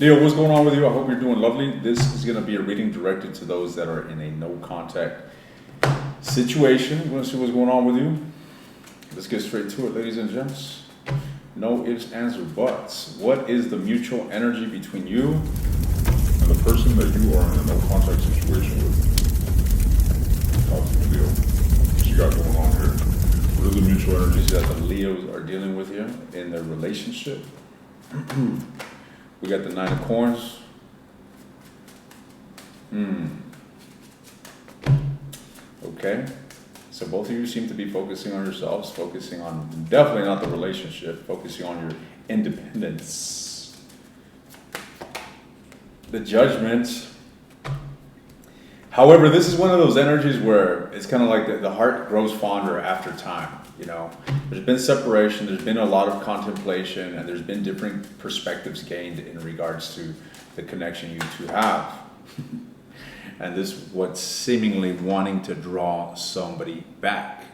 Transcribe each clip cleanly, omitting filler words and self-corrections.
Leo, what's going on with you? I hope you're doing lovely. This is going to be a reading directed to those that are in a no contact situation. We're going to see what's going on with you. Let's get straight to it, ladies and gents. No ifs, ands, or buts. What is the mutual energy between you and the person that you are in a no contact situation with? Talk to me, Leo. What you got going on here? What are the mutual energies that the Leos are dealing with you in their relationship? We got the Nine of Coins. Okay. So both of you seem to be focusing on yourselves, focusing on definitely not the relationship, focusing on your independence. The Judgment. However, this is one of those energies where it's kind of like the heart grows fonder after time. You know, there's been separation, there's been a lot of contemplation, and there's been different perspectives gained in regards to the connection you two have. And this what's seemingly wanting to draw somebody back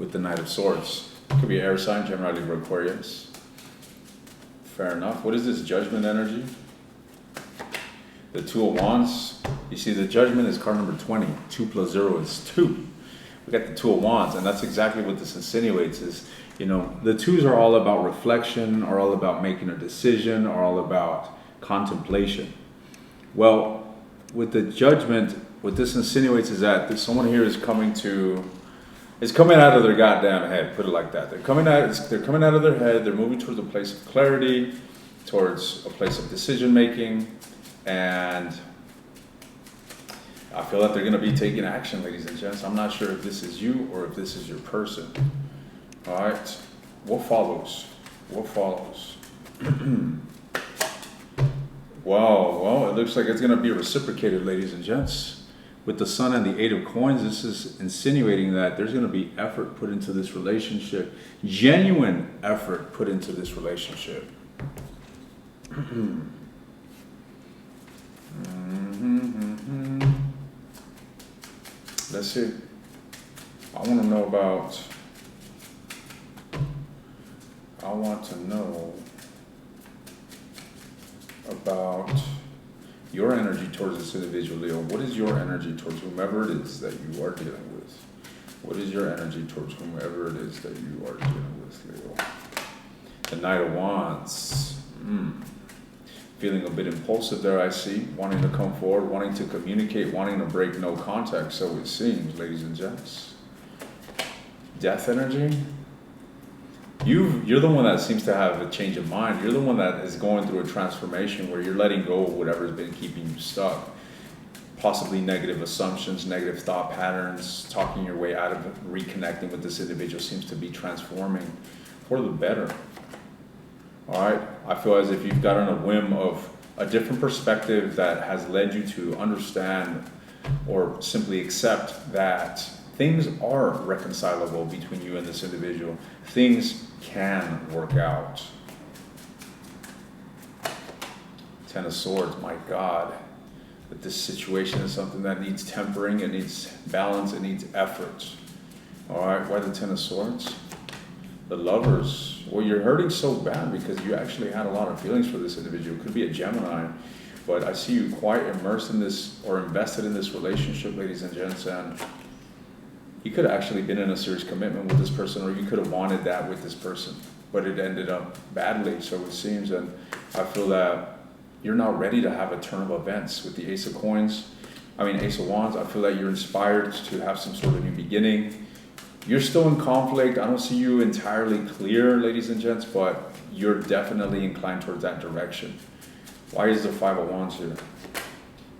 with the Knight of Swords. Could be air sign, Gemini, Libra, Aquarius. Fair enough. What is this Judgment energy? The Two of Wands. You see, the Judgment is card number 20. 2 plus 0 is 2. We got the Two of Wands, and that's exactly what this insinuates is, you know, the twos are all about reflection, are all about making a decision, are all about contemplation. Well, with the Judgment, what this insinuates is that someone here is coming out of their goddamn head, put it like that. They're coming out of their head, they're moving towards a place of clarity, towards a place of decision making, and I feel that they're going to be taking action, ladies and gents. I'm not sure if this is you or if this is your person. All right. What follows? What follows? Wow. Well, it looks like it's going to be reciprocated, ladies and gents. With the Sun and the Eight of Coins, this is insinuating that there's going to be effort put into this relationship. Genuine effort put into this relationship. Let's see. I want to know about your energy towards this individual, Leo. What is your energy towards whomever it is that you are dealing with? What is your energy towards whomever it is that you are dealing with, Leo? The Knight of Wands. Feeling a bit impulsive there, I see. Wanting to come forward, wanting to communicate, wanting to break no contact, so it seems, ladies and gents. Death energy. You're the one that seems to have a change of mind. You're the one that is going through a transformation where you're letting go of whatever's been keeping you stuck. Possibly negative assumptions, negative thought patterns, talking your way out of it, reconnecting with this individual seems to be transforming for the better. All right, I feel as if you've gotten a whim of a different perspective that has led you to understand or simply accept that things are reconcilable between you and this individual. Things can work out. Ten of Swords, my God. That this situation is something that needs tempering, it needs balance, it needs effort. All right, why the Ten of Swords? The Lovers. Well, you're hurting so bad because you actually had a lot of feelings for this individual. It could be a Gemini, but I see you quite immersed in this or invested in this relationship, ladies and gents, and you could have actually been in a serious commitment with this person, or you could have wanted that with this person, but it ended up badly, so it seems, and I feel that you're not ready to have a turn of events with the Ace of Wands. I feel that you're inspired to have some sort of new beginning. You're still in conflict. I don't see you entirely clear, ladies and gents, but you're definitely inclined towards that direction. Why is the Five of Wands here?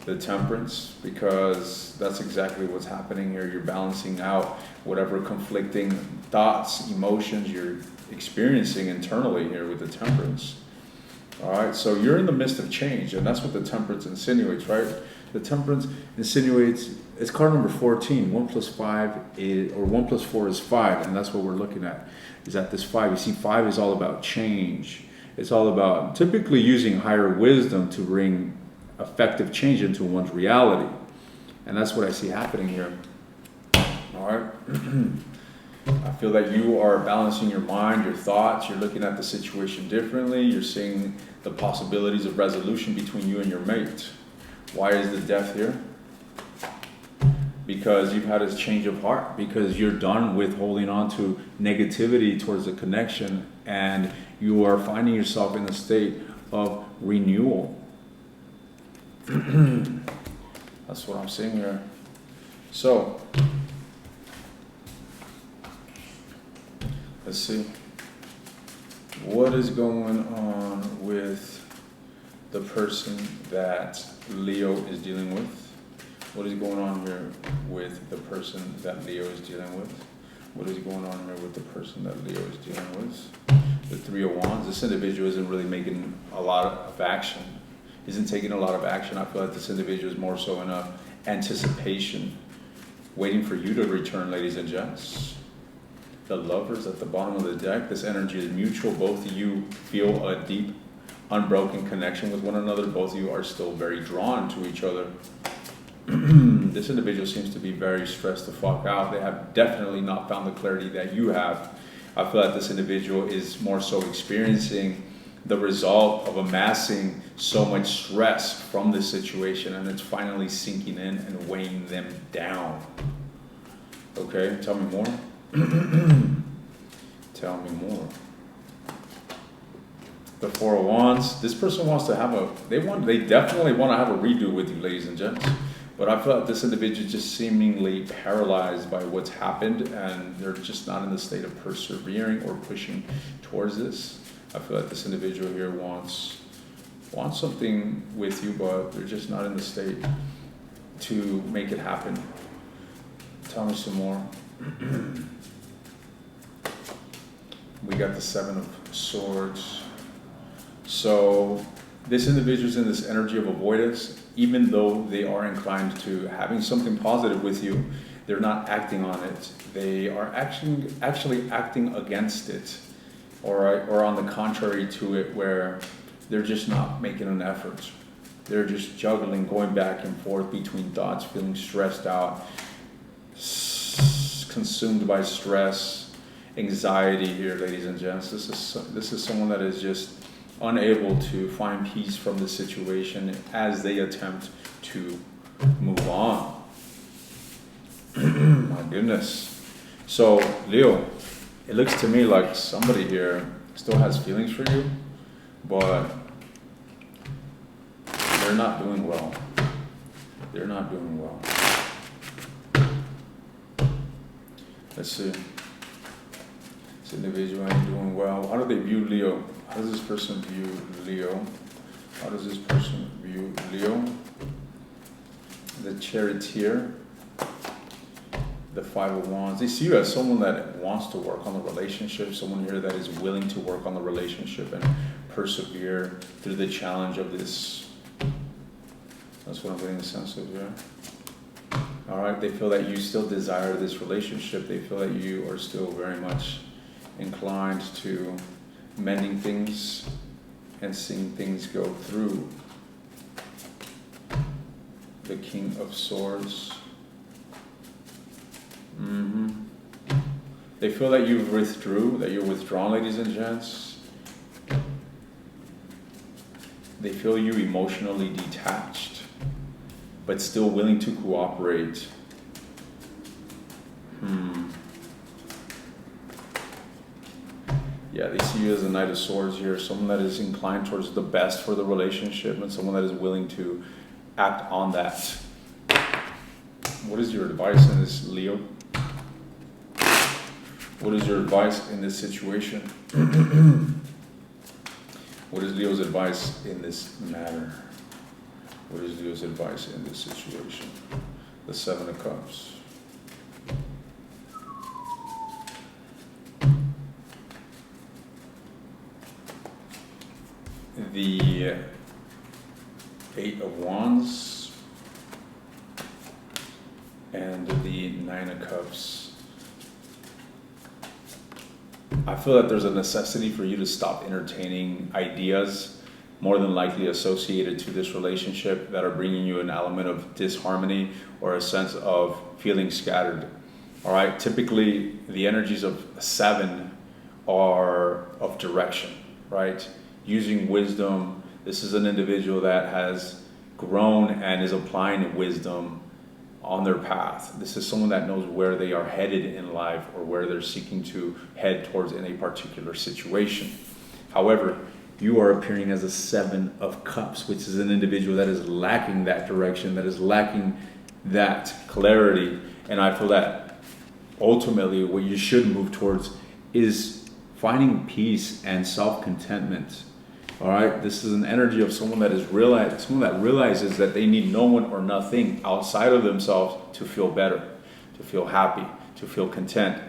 The Temperance, because that's exactly what's happening here. You're balancing out whatever conflicting thoughts, emotions you're experiencing internally here with the Temperance. All right, so you're in the midst of change, and that's what the Temperance insinuates, right? The Temperance insinuates, it's card number 14. 1 plus 5 is, or 1 plus 4 is 5, and that's what we're looking at, is that this 5. You see, 5 is all about change. It's all about typically using higher wisdom to bring effective change into one's reality. And that's what I see happening here. All right. I feel that you are balancing your mind, your thoughts. You're looking at the situation differently. You're seeing the possibilities of resolution between you and your mate. Why is the Death here? Because you've had a change of heart, because you're done with holding on to negativity towards the connection, and you are finding yourself in a state of renewal. That's what I'm seeing here. So, let's see. What is going on with the person that Leo is dealing with? What is going on here with the person that Leo is dealing with? What is going on here with the person that Leo is dealing with? The Three of Wands. This individual isn't really making a lot of action. Isn't taking a lot of action. I feel like this individual is more so in a anticipation, waiting for you to return, ladies and gents. The Lovers at the bottom of the deck. This energy is mutual. Both of you feel a deep, unbroken connection with one another. Both of you are still very drawn to each other. This individual seems to be very stressed the fuck out. They have definitely not found the clarity that you have. I feel like this individual is more so experiencing the result of amassing so much stress from this situation, and it's finally sinking in and weighing them down. Okay, tell me more. Tell me more. The Four of Wands. This person wants to have they definitely want to have a redo with you, ladies and gents. But I feel like this individual is just seemingly paralyzed by what's happened, and they're just not in the state of persevering or pushing towards this. I feel like this individual here wants something with you, but they're just not in the state to make it happen. Tell me some more. We got the Seven of Swords. So this individual's in this energy of avoidance. Even though they are inclined to having something positive with you, they're not acting on it. They are actually acting against it, or on the contrary to it, where they're just not making an effort. They're just juggling, going back and forth between thoughts, feeling stressed out, consumed by stress, anxiety here, ladies and gents. This is someone that is just unable to find peace from the situation as they attempt to move on. My goodness. So, Leo, it looks to me like somebody here still has feelings for you, but they're not doing well. They're not doing well. Let's see. This individual ain't doing well. How do they view Leo? How does this person view Leo? How does this person view Leo? The Charioteer, the Five of Wands. They see you as someone that wants to work on the relationship, someone here that is willing to work on the relationship and persevere through the challenge of this. That's what I'm getting a sense of here. All right, they feel that you still desire this relationship. They feel that you are still very much inclined to mending things and seeing things go through. The King of Swords. They feel that you've withdrew, that you're withdrawn, ladies and gents. They feel you emotionally detached, but still willing to cooperate. Yeah, they see you as a Knight of Swords here, someone that is inclined towards the best for the relationship and someone that is willing to act on that. What is your advice in this, Leo? What is your advice in this situation? What is Leo's advice in this matter? What is Leo's advice in this situation? The Seven of Cups. The Eight of Wands and the Nine of Cups. I feel that there's a necessity for you to stop entertaining ideas more than likely associated to this relationship that are bringing you an element of disharmony or a sense of feeling scattered. All right, typically the energies of a seven are of direction, right? Using wisdom, This is an individual that has grown and is applying wisdom on their path. This is someone that knows where they are headed in life or where they're seeking to head towards in a particular situation. However, you are appearing as a 7 of Cups, which is an individual that is lacking that direction, that is lacking that clarity. And I feel that ultimately what you should move towards is finding peace and self-contentment. All right, this is an energy of someone that realizes that they need no one or nothing outside of themselves to feel better, to feel happy, to feel content.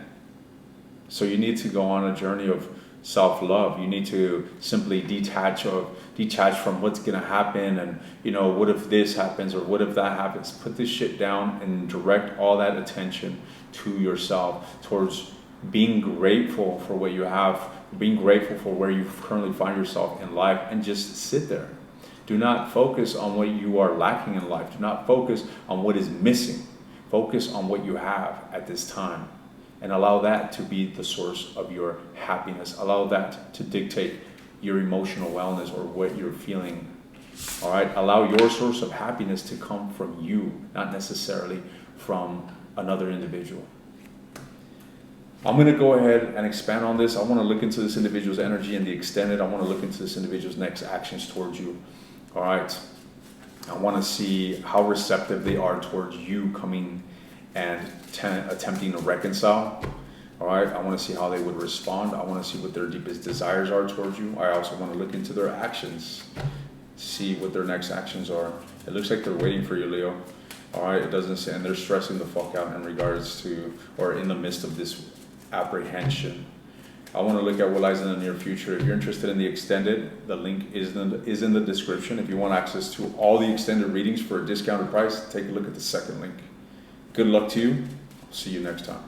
So you need to go on a journey of self-love. You need to simply detach from what's gonna happen, and what if this happens or what if that happens. Put this shit down and direct all that attention to yourself, towards being grateful for what you have, being grateful for where you currently find yourself in life, and just sit there. Do not focus on what you are lacking in life. Do not focus on what is missing. Focus on what you have at this time, and allow that to be the source of your happiness. Allow that to dictate your emotional wellness or what you're feeling. All right, allow your source of happiness to come from you, not necessarily from another individual. I'm going to go ahead and expand on this. I want to look into this individual's energy and the extended. I want to look into this individual's next actions towards you. All right. I want to see how receptive they are towards you coming and attempting to reconcile. All right. I want to see how they would respond. I want to see what their deepest desires are towards you. I also want to look into their actions, see what their next actions are. It looks like they're waiting for you, Leo. All right. It doesn't say, and they're stressing the fuck out in regards to, or in the midst of this apprehension. I want to look at what lies in the near future. If you're interested in the extended, the link is in the description. If you want access to all the extended readings for a discounted price, take a look at the second link. Good luck to you. See you next time.